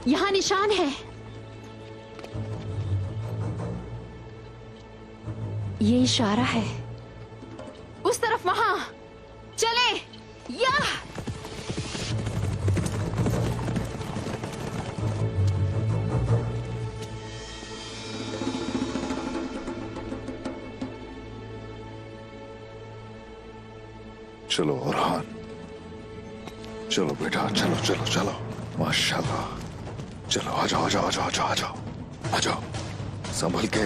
यहाँ निशान है। ये इशारा है। उस तरफ वहां चले। या चलो ओरहान, चलो बेटा, चलो चलो चलो, माशाल्लाह। चलो आ जाओ आ जाओ आ जाओ आ जाओ आ जाओ आ जाओ, संभल के।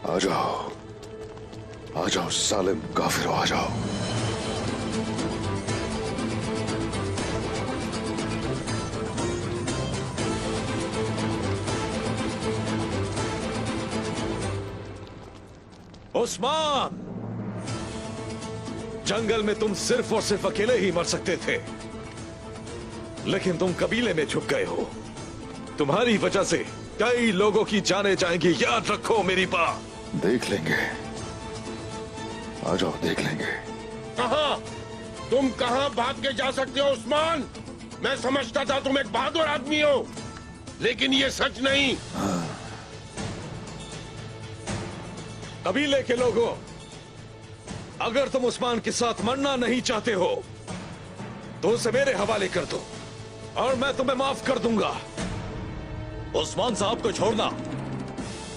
आ जाओ आ जाओ सालिम काफिरों, आ जाओ। उस्मान, जंगल में तुम सिर्फ और सिर्फ अकेले ही मर सकते थे, लेकिन तुम कबीले में छुप गए हो। तुम्हारी वजह से कई लोगों की जानें जाएंगी, याद रखो मेरी बात। देख लेंगे, आ जाओ देख लेंगे। कहां? तुम कहां भाग के जा सकते हो उस्मान? मैं समझता था तुम एक बहादुर आदमी हो, लेकिन ये सच नहीं। कबीले के लोगों, अगर तुम उस्मान के साथ मरना नहीं चाहते हो तो उसे मेरे हवाले कर दो और मैं तुम्हें माफ कर दूंगा। उस्मान साहब को छोड़ना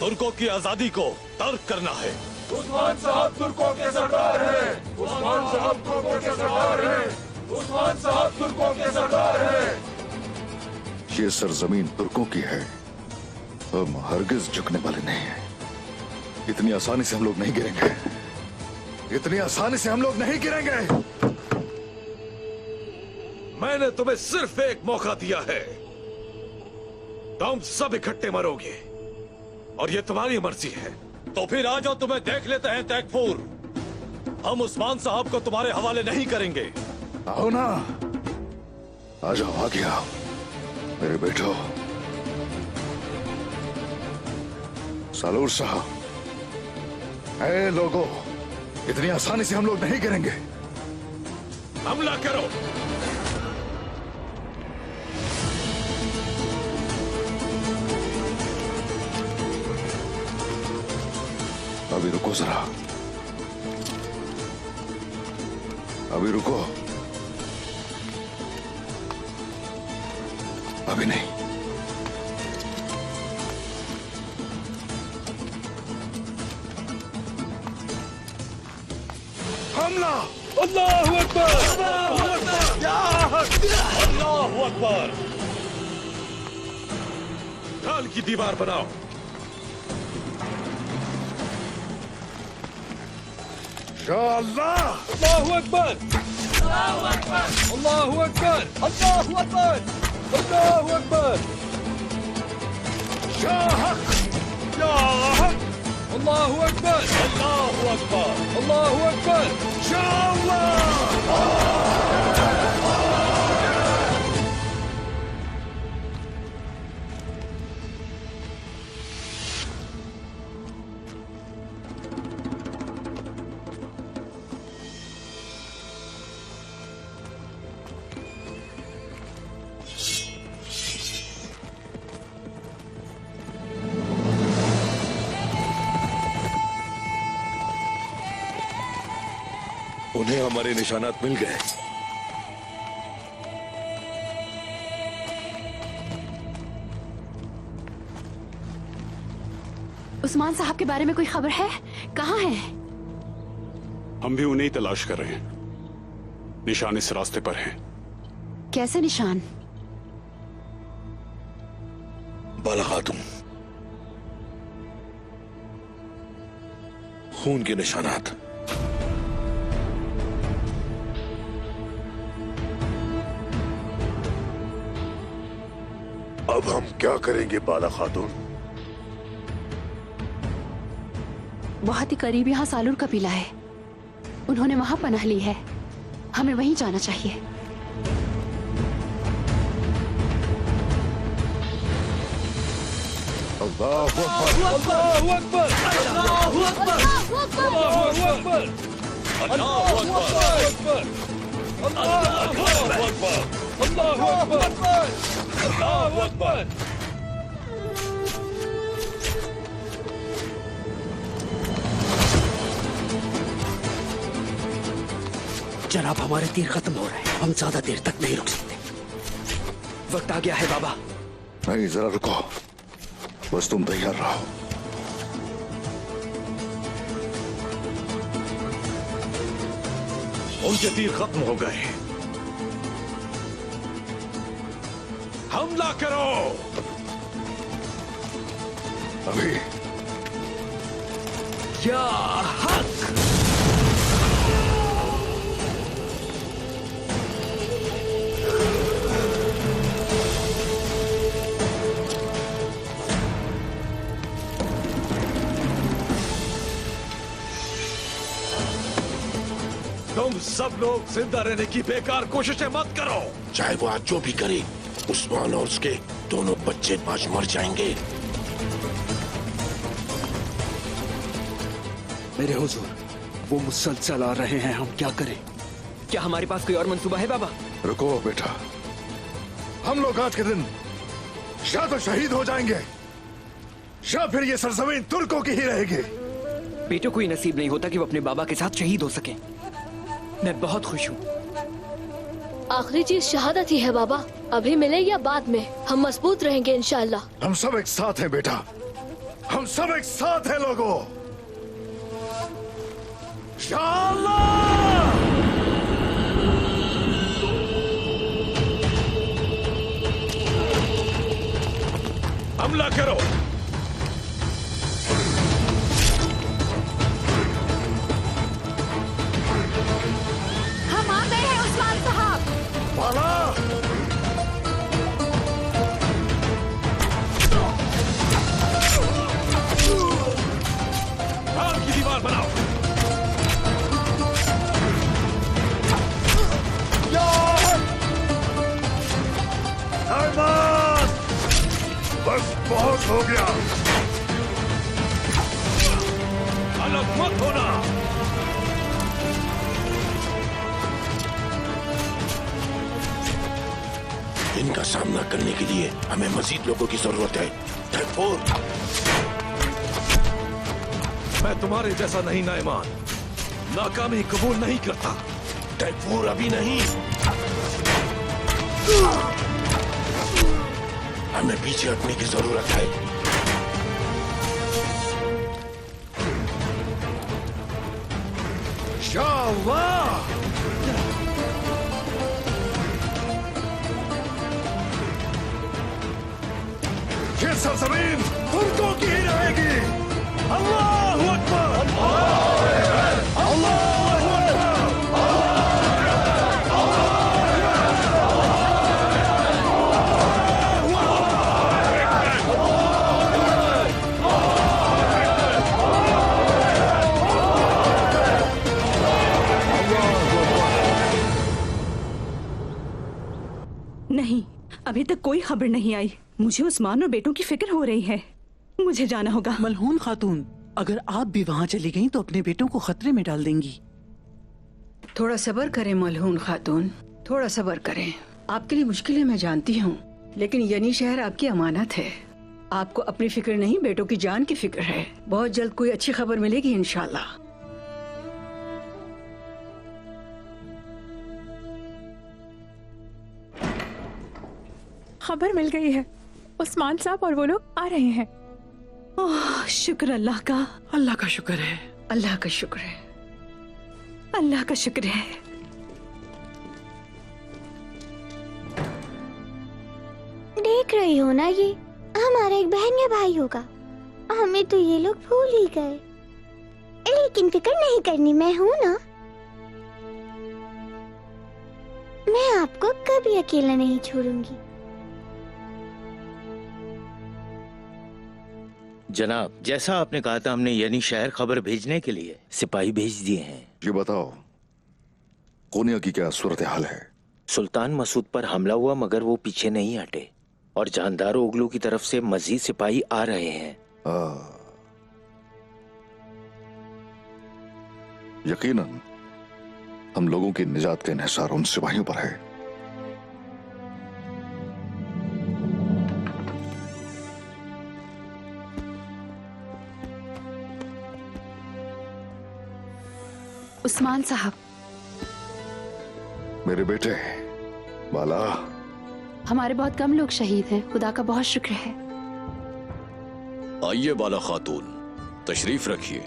तुर्कों की आजादी को तर्क करना है। उस्मान साहब तुर्कों के सरदार हैं। उस्मान साहब तुर्कों के सरदार हैं। उस्मान साहब तुर्कों के सरदार हैं। ये सरजमीन तुर्कों की है, हम हरगिज झुकने वाले नहीं हैं। इतनी आसानी से हम लोग नहीं गिरेंगे, इतनी आसानी से हम लोग नहीं गिरेंगे। मैंने तुम्हें सिर्फ एक मौका दिया है, तुम सब इकट्ठे मरोगे और ये तुम्हारी मर्जी है। तो फिर आ जाओ, तुम्हें देख लेते हैं तैकफूर। हम उस्मान साहब को तुम्हारे हवाले नहीं करेंगे। आओ ना, आ जाओ, आ गया मेरे बेटो। सालूर साहब, ऐ लोगों, इतनी आसानी से हम लोग नहीं गिरेंगे। हमला करो। अभी रुको जरा, अभी रुको, अभी नहीं। हमला! अल्लाहु अकबर! अल्लाहु अकबर! ढाल की दीवार बनाओ। अल्लाह! अल्लाहु अकबर! अल्लाहु अकबर! अल्लाहु अकबर! अल्लाहु अकबर! अल्लाहु अकबर! शाह हक! अल्लाहु अकबर! अल्लाहु अकबर! अल्लाहु अकबर! उन्हें हमारे निशानात मिल गए। उस्मान साहब के बारे में कोई खबर है? कहाँ है? हम भी उन्हें ही तलाश कर रहे हैं। निशान इस रास्ते पर हैं। कैसे निशान? बाला खातून, खून के निशानात। अब हम क्या करेंगे बाला खातून? बहुत ही करीब यहाँ सालूर कबीला है। उन्होंने वहां पनाह ली है, हमें वहीं जाना चाहिए। अल्लाहु अकबर। जनाब, हमारे तीर खत्म हो रहे हैं, हम ज्यादा देर तक नहीं रुक सकते। वक्त आ गया है बाबा। नहीं, जरा रुको, बस तुम तैयार रहो। उनके तीर खत्म हो गए। हमला करो। अभी या हक। तुम सब लोग जिंदा रहने की बेकार कोशिशें मत करो। चाहे वो आज जो भी करे, उस्मान और उसके दोनों बच्चे आज मर जाएंगे। मेरे हुजूर, वो मुसलसल आ रहे हैं, हम क्या करें? क्या हमारे पास कोई और मंसूबा है बाबा? रुको बेटा, हम लोग आज के दिन या तो शहीद हो जाएंगे या फिर ये सरजमीन तुर्कों की ही रहेगी। बेटों को ही नसीब नहीं होता कि वो अपने बाबा के साथ शहीद हो सके। मैं बहुत खुश हूँ। आखिरी चीज शहादत ही है बाबा, अभी मिले या बाद में, हम मजबूत रहेंगे इंशाल्लाह। हम सब एक साथ हैं बेटा, हम सब एक साथ हैं लोगों। इंशाअल्लाह। हमला करो। हम आ गए हैं उस्मान साहब। पाला भाग की दीवार बनाओ। बस बहुत हो गया, अलग मत होना। इनका सामना करने के लिए हमें मजीद लोगों की जरूरत है। तैफूर, मैं तुम्हारे जैसा नहीं नाइमान, नाकामी कबूल नहीं करता। तैफूर अभी नहीं, हमें पीछे हटने की जरूरत है। इंशाअल्लाह। ये सरजमीन तुर्कों की ही रहेगी। अल्लाहु अकबर। अल्लाहु नहीं, अभी तक कोई खबर नहीं आई। मुझे उस्मान और बेटों की फिक्र हो रही है। मुझे जाना होगा। मलहून खातून, अगर आप भी वहाँ चली गईं तो अपने बेटों को खतरे में डाल देंगी। थोड़ा सब्र करें मलहून खातून, थोड़ा सब्र करें। आपके लिए मुश्किलें मैं जानती हूँ, लेकिन यनी शहर आपकी अमानत है। आपको अपनी फिक्र नहीं, बेटों की जान की फिक्र है। बहुत जल्द कोई अच्छी खबर मिलेगी इंशाल्लाह। खबर मिल गई है, उस्मान साहब और वो लोग आ रहे हैं। ओह, शुक्र अल्लाह का। अल्लाह का शुक्र है। अल्लाह का शुक्र है। अल्लाह का शुक्र है। देख रही हो ना, ये हमारा एक बहन या भाई होगा। हमें तो ये लोग भूल ही गए, लेकिन फिक्र नहीं करनी, मैं हूँ ना। मैं आपको कभी अकेला नहीं छोड़ूंगी। जनाब, जैसा आपने कहा था, हमने यानी शहर खबर भेजने के लिए सिपाही भेज दिए हैं। ये बताओ, कोनिया की क्या सूरत हाल है? सुल्तान मसूद पर हमला हुआ मगर वो पीछे नहीं हटे और जानदार ओगलू की तरफ से मजीद सिपाही आ रहे हैं। यकीनन हम लोगों की निजात का इन्हिसार उन सिपाहियों पर है। उस्मान साहब, मेरे बेटे बाला, हमारे बहुत कम लोग शहीद हैं, खुदा का बहुत शुक्र है। आइए बाला खातून, तशरीफ रखिए।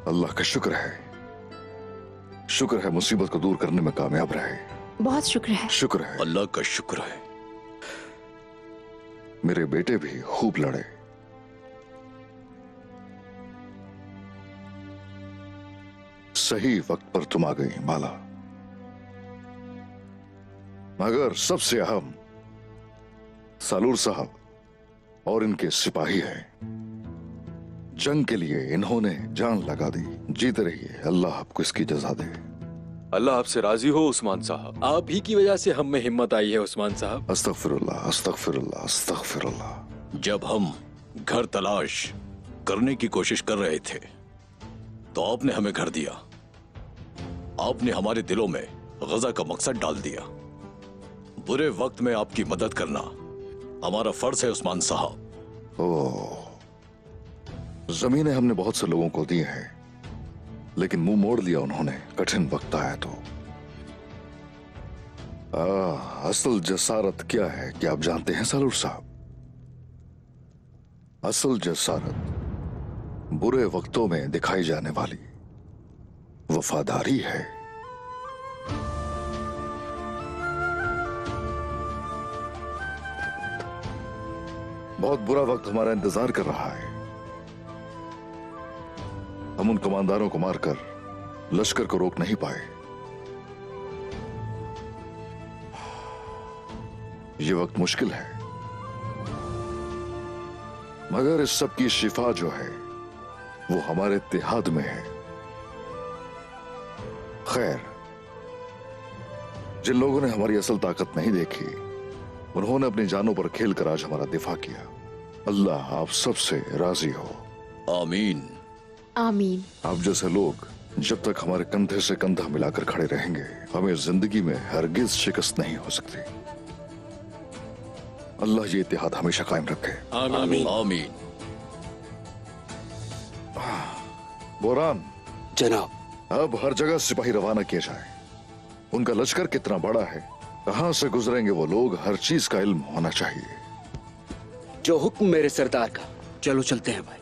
अल्लाह का शुक्र है, शुक्र है मुसीबत को दूर करने में कामयाब रहे। बहुत शुक्र है। शुक्र है, अल्लाह का शुक्र है। मेरे बेटे भी खूब लड़े। सही वक्त पर तुम आ गई बाला, मगर सबसे अहम सालूर साहब और इनके सिपाही हैं। जंग के लिए इन्होंने जान लगा दी। जीते रहिए, अल्लाह आपको इसकी जज़ा दे। अल्लाह आपसे राजी हो उस्मान साहब। आप ही की वजह से हम में हिम्मत आई है उस्मान साहब। अस्तगफिरुल्लाह, अस्तगफिरुल्लाह, अस्तगफिरुल्लाह। जब हम घर तलाश करने की कोशिश कर रहे थे तो आपने हमें घर दिया। आपने हमारे दिलों में गजा का मकसद डाल दिया। बुरे वक्त में आपकी मदद करना हमारा फर्ज है उस्मान साहब। ओह, जमीनें हमने बहुत से लोगों को दी हैं, लेकिन मुंह मोड़ लिया उन्होंने कठिन वक्त आया तो। असल जसारत क्या है कि आप जानते हैं सालूर साहब? असल जसारत बुरे वक्तों में दिखाई जाने वाली वफादारी है। बहुत बुरा वक्त हमारा इंतजार कर रहा है। हम उन कमांडरों को मारकर लश्कर को रोक नहीं पाए। ये वक्त मुश्किल है, मगर इस सब की शिफा जो है वो हमारे इत्तेहाद में है। खैर, जिन लोगों ने हमारी असल ताकत नहीं देखी, उन्होंने अपनी जानों पर खेलकर आज हमारा दिफा किया। अल्लाह आप सबसे राजी हो। आमीन आमीन। आप जैसे लोग जब तक हमारे कंधे से कंधा मिलाकर खड़े रहेंगे, हमें जिंदगी में हरगिज शिकस्त नहीं हो सकती। अल्लाह ये इत्तेहाद हमेशा कायम रखे। आमीन आमीन। बोरान जनाब, अब हर जगह सिपाही रवाना किए जाए। उनका लश्कर कितना बड़ा है, कहां से गुजरेंगे वो लोग, हर चीज का इल्म होना चाहिए। जो हुक्म मेरे सरदार का। चलो चलते हैं भाई।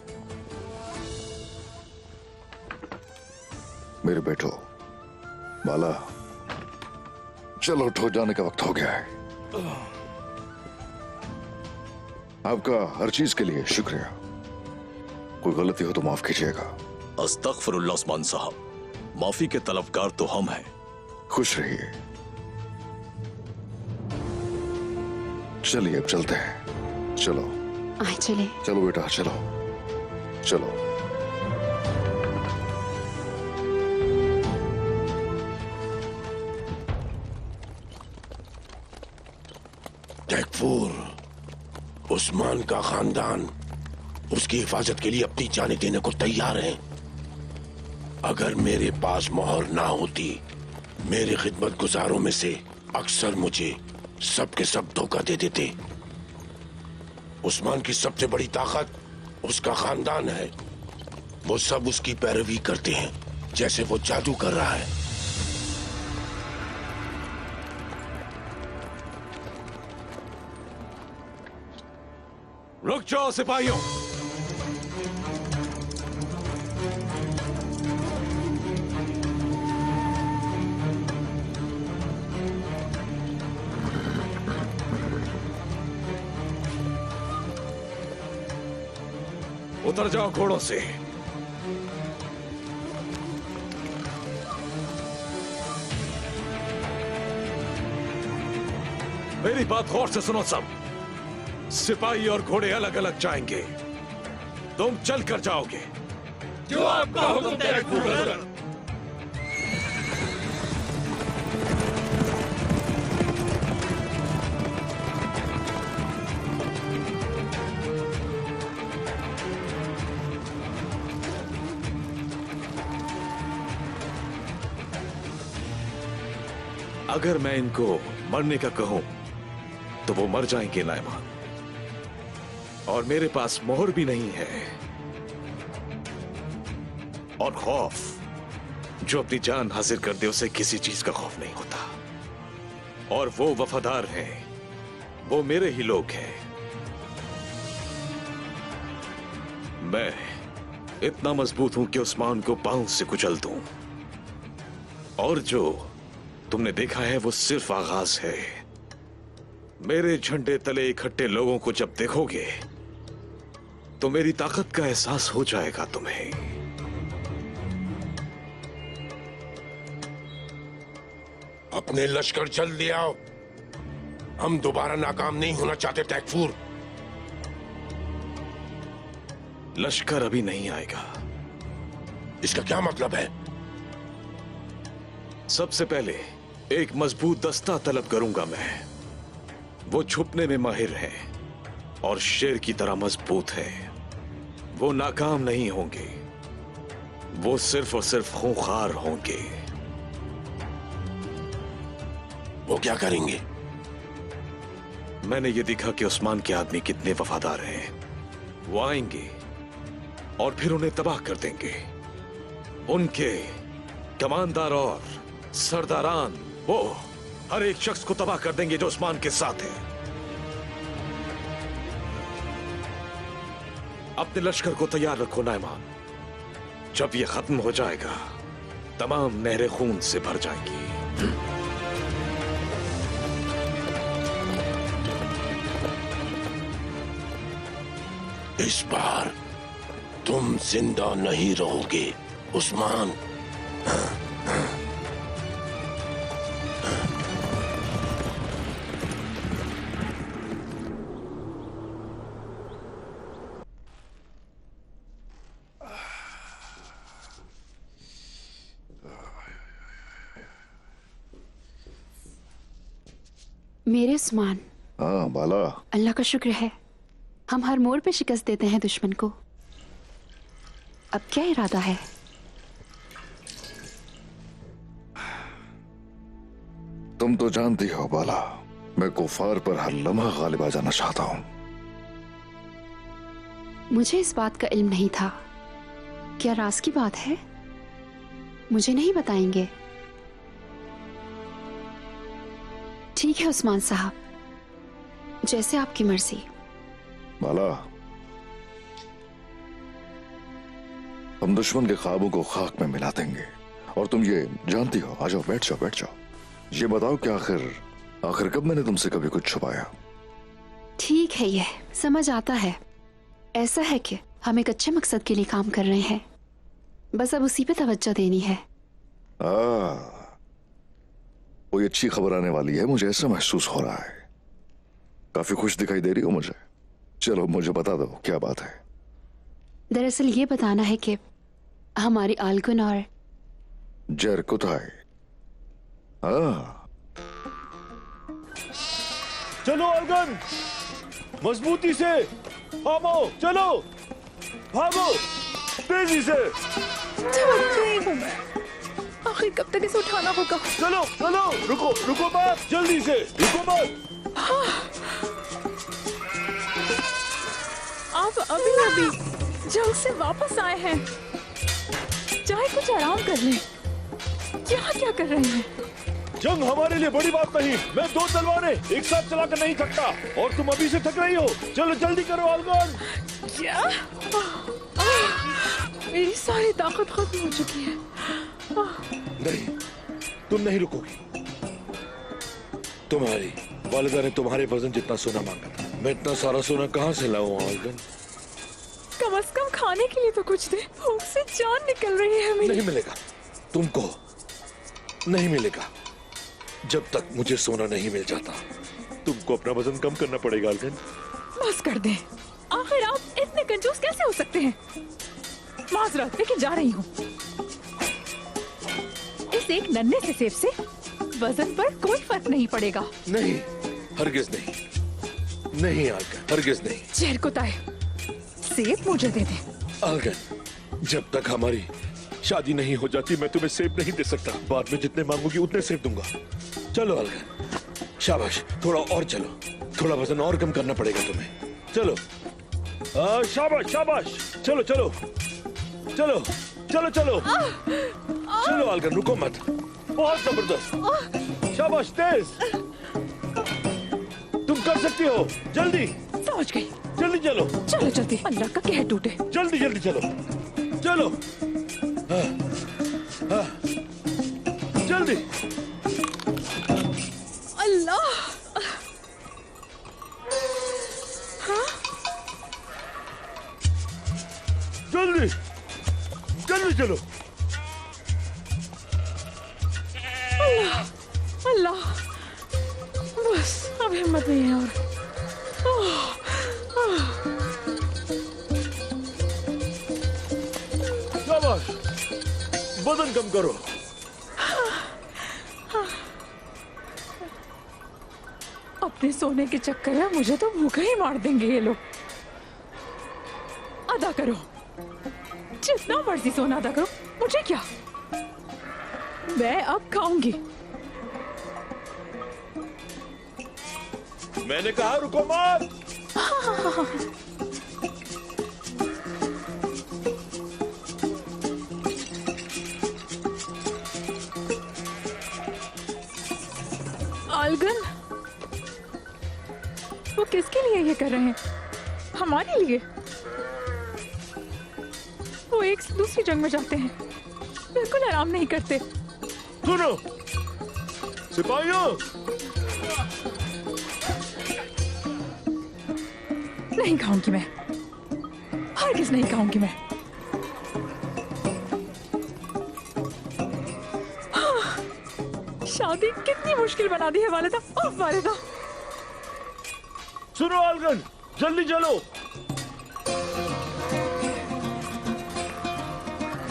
मेरे बेटो बाला, चलो उठो, जाने का वक्त हो गया है। आपका हर चीज के लिए शुक्रिया। कोई गलती हो तो माफ कीजिएगा। अस्तगफिरुल्लाह उस्मान साहब, माफी के तलबगार तो हम हैं। खुश रहिए। चलिए अब चलते हैं। चलो आए चले। चलो बेटा, चलो चलो। तैकफूर, उस्मान का खानदान उसकी हिफाजत के लिए अपनी जानें देने को तैयार है। अगर मेरे पास मोहर ना होती, मेरे खिदमत गुजारों में से अक्सर मुझे सब के सब धोखा दे देते। उस्मान की सबसे बड़ी ताकत उसका खानदान है। वो सब उसकी पैरवी करते हैं जैसे वो जादू कर रहा है। रुक जाओ सिपाहियों। उतर जाओ घोड़ों से। मेरी बात गौर से सुनो सब। सिपाही और घोड़े अलग अलग जाएंगे। तुम चल कर जाओगे। जो आपका हुक्म टैगफूर हजरत। अगर मैं इनको मरने का कहूं तो वो मर जाएंगे नायमान, और मेरे पास मोहर भी नहीं है। और खौफ, जो अपनी जान हासिल कर दे उसे किसी चीज का खौफ नहीं होता। और वो वफादार हैं, वो मेरे ही लोग हैं। मैं इतना मजबूत हूं कि उस्मान को पांव से कुचल दूं। और जो तुमने देखा है वो सिर्फ आगाज है। मेरे झंडे तले इकट्ठे लोगों को जब देखोगे तो मेरी ताकत का एहसास हो जाएगा तुम्हें। अपने लश्कर जल्द ले आओ। हम दोबारा नाकाम नहीं होना चाहते टैगफूर। लश्कर अभी नहीं आएगा। इसका क्या मतलब है? सबसे पहले एक मजबूत दस्ता तलब करूंगा मैं। वो छुपने में माहिर है और शेर की तरह मजबूत है। वो नाकाम नहीं होंगे, वो सिर्फ और सिर्फ खूंखार होंगे। वो क्या करेंगे? मैंने ये देखा कि उस्मान के आदमी कितने वफादार हैं। वो आएंगे और फिर उन्हें तबाह कर देंगे। उनके कमानदार और सरदारान, वो हर एक शख्स को तबाह कर देंगे जो उस्मान के साथ है। अपने लश्कर को तैयार रखो नायमान। जब ये खत्म हो जाएगा तमाम नहरें खून से भर जाएंगी। इस बार तुम जिंदा नहीं रहोगे उस्मान। मेरे उस्मान। हाँ बाला। अल्लाह का शुक्र है, हम हर मोड़ पे शिकस्त देते हैं दुश्मन को। अब क्या इरादा है? तुम तो जानती हो बाला, मैं कुफार पर हर लम्हा गालिब आ जाना चाहता हूं। मुझे इस बात का इल्म नहीं था। क्या राज की बात है? मुझे नहीं बताएंगे? ठीक है उस्मान साहब, जैसे आपकी मर्जी। बाला, हम दुश्मन के ख्वाबों को खाक में मिला देंगे और तुम ये जानती हो। आ जाओ, बैठ जाओ, बैठ जाओ। ये बताओ कि आखिर कब मैंने तुमसे कभी कुछ छुपाया? ठीक है, ये समझ आता है। ऐसा है कि हम एक अच्छे मकसद के लिए काम कर रहे हैं, बस अब उसी पे तवज्जो देनी है। कोई अच्छी खबर आने वाली है, मुझे ऐसा महसूस हो रहा है। काफी खुश दिखाई दे रही हो मुझे। चलो मुझे बता दो क्या बात है। दरअसल ये बताना है कि हमारी आलगुन और जर कुताई। चलो अलगन, मजबूती से भागो, चलो भागो तेजी से। आखिर कब तक इसे उठाना होगा? चलो चलो, रुको रुको मत, जल्दी से रुको मत। आप अभी जंग से वापस आए हैं, चाहे कुछ आराम कर लें। यहाँ क्या कर रहे हैं? जंग हमारे लिए बड़ी बात नहीं। मैं 2 तलवारें एक साथ चलाकर नहीं थकता, और तुम अभी से थक रही हो। चलो जल्दी करो अलगन। क्या? मेरी सारी ताकत खत्म हो चुकी है। नहीं, तुम नहीं रुकोगी। तुम्हारी वालिदा ने तुम्हारे वजन जितना सोना मांगा था। मैं इतना सारा सोना कहाँ से लाऊं अलगन? कम से कम खाने के लिए तो कुछ दे। भूख से जान निकल रही है मेरी। नहीं मिलेगा, तुमको नहीं मिलेगा जब तक मुझे सोना नहीं मिल जाता। तुमको अपना वजन कम करना पड़ेगा अलगन। बस कर दे। आखिर आप इतने कंजूस कैसे हो सकते हैं? माजरत, लेकिन जा रही हूँ। इस एक नन्हे से सेब से वजन पर कोई फर्क नहीं पड़ेगा। नहीं, हरगिज नहीं, नहीं आलगन, हरगिज नहीं। जहर कुताए, सेब मुझे दे दे। आलगन, जब तक हमारी शादी नहीं हो जाती मैं तुम्हें सेब नहीं दे सकता। बाद में जितने मांगोगी उतने सेब दूंगा। चलो आलगन, शाबाश, थोड़ा और चलो, थोड़ा वजन और कम करना पड़ेगा तुम्हें। चलो, शाबाश शाबाश, चलो चलो चलो चलो चलो चलो आलगन, रुको मत, बहुत जबरदस्त, शाबाश, तेज, तुम कर सकती हो, जल्दी। समझ गई, जल्दी चलो, चलो जल्दी, अल्लाह का कहर टूटे। जल्दी जल्दी चलो, चलो, जल्दी। अल्लाह, हाँ? जल्दी जल्दी चलो। अल्लाह अल्लाह, बस अब हिम्मत नहीं है और। शाबाश, वजन कम करो। अपने सोने के चक्कर में मुझे तो भूखा ही मार देंगे ये लोग। अदा करो, जितना मर्जी सोना अदा करो, मुझे क्या, मैं अब खाऊंगी। मैंने कहा रुको मत। आलगन, वो किसके लिए ये कर रहे हैं? हमारे लिए। वो एक से दूसरी जंग में जाते हैं, बिल्कुल आराम नहीं करते। सुनो सिपाहियों, नहीं खाऊंगी मैं, हरगिज़ नहीं खाऊंगी मैं। शादी कितनी मुश्किल बना दी है वालिदा। ओह वालिदा, सुनो आलगन, जल्दी चलो।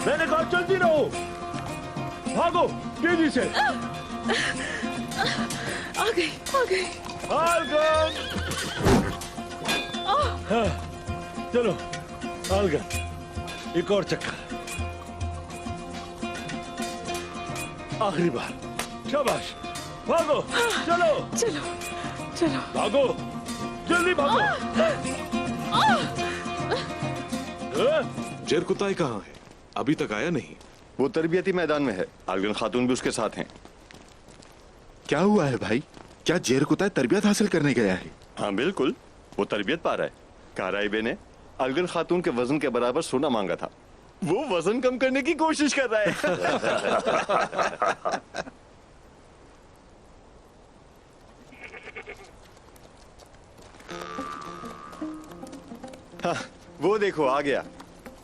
मैंने कहा जल्दी रहो, भागो तेजी से। आ गई आ गई। आलगन, हाँ, चलो आलगन, एक और चक्कर, आखिरी बार, शाबाश, भागो, चलो चलो चलो, भागो, जल्दी भागो। जहर कुताई कहाँ है? अभी तक आया नहीं। वो तरबियती मैदान में है, आलगन खातून भी उसके साथ हैं। क्या हुआ है भाई? क्या जहर कुताई तरबियत हासिल करने गया है? हाँ बिल्कुल, वो तरबियत पा रहा है। काराइबे ने आलगन खातून के वजन के बराबर सोना मांगा था, वो वजन कम करने की कोशिश कर रहा है। हाँ, वो देखो आ गया।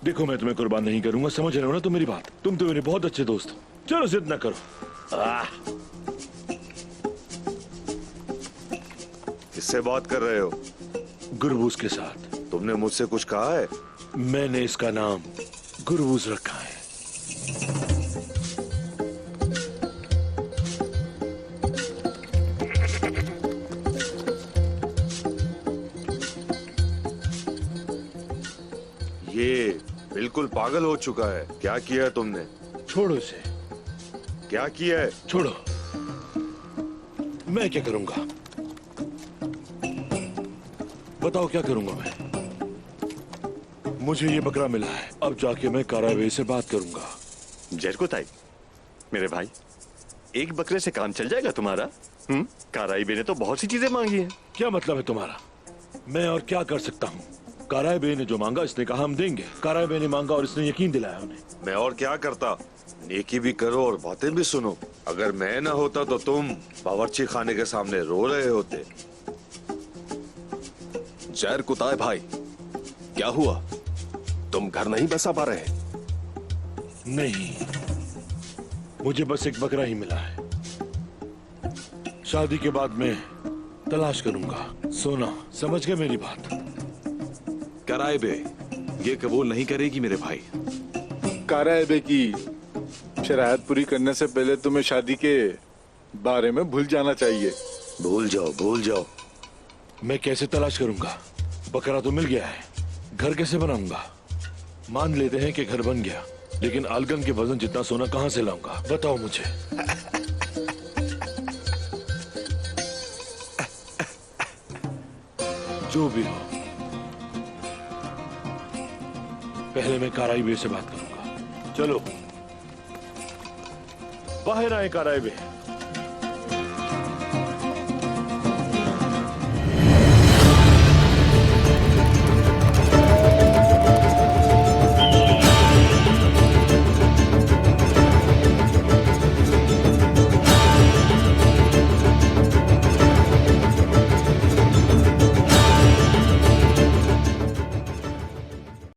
देखो मैं तुम्हें कुर्बान नहीं करूंगा, समझ रहे हो ना तुम मेरी बात? तुम तो मेरे बहुत अच्छे दोस्त हो। चलो जिद न करो। किससे बात कर रहे हो? गुरबूज के साथ। तुमने मुझसे कुछ कहा है? मैंने इसका नाम गुरबूज रखा है। ये बिल्कुल पागल हो चुका है। क्या किया है तुमने? छोड़ो इसे। क्या किया है? छोड़ो। मैं क्या करूंगा? बताओ क्या करूंगा मैं? मुझे ये बकरा मिला है, अब जाके मैं कारावे से बात करूंगा। जहर कुताई, मेरे भाई, एक बकरे से काम चल जाएगा तुम्हारा? काराइबे ने तो बहुत सी चीजें मांगी हैं। क्या मतलब है तुम्हारा? मैं और क्या कर सकता हूँ? काराइबे ने जो मांगा इसने कहा हम देंगे। काराइबे ने मांगा और इसने यकीन दिलाया उन्हें। मैं और क्या करता? नेकी भी करो और बातें भी सुनो। अगर मैं ना होता तो तुम बावर्ची खाने के सामने रो रहे होते। जहर कुताई भाई, क्या हुआ? तुम घर नहीं बसा पा रहे? नहीं, मुझे बस एक बकरा ही मिला है। शादी के बाद मैं तलाश करूंगा। सोना, समझ गए मेरी बात? कराइबे ये कबूल नहीं करेगी मेरे भाई। काराइबे की शरायत पूरी करने से पहले तुम्हें शादी के बारे में भूल जाना चाहिए। भूल जाओ। मैं कैसे तलाश करूंगा? बकरा तो मिल गया है, घर कैसे बनाऊंगा? मान लेते हैं कि घर बन गया, लेकिन आलगन के वजन जितना सोना कहां से लाऊंगा? बताओ मुझे। जो भी हो, पहले मैं काराइबे से बात करूंगा। चलो बाहर आए काराइबे।